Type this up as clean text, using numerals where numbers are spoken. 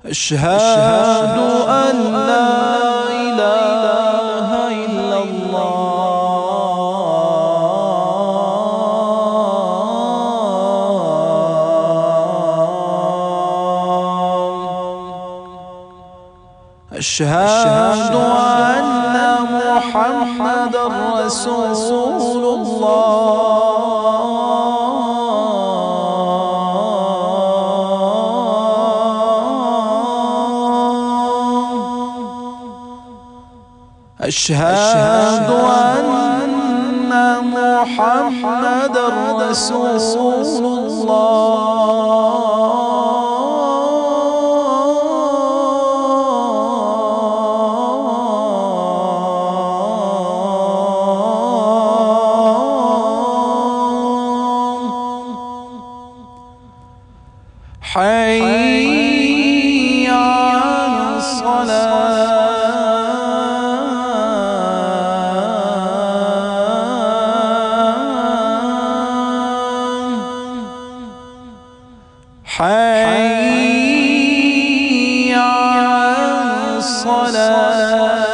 أشهد أن لا إله إلا الله. أشهد أن محمدًا رسول الله. أشهد أن محمدًا رسول الله. حي على الصلاة. حي على الصلاة.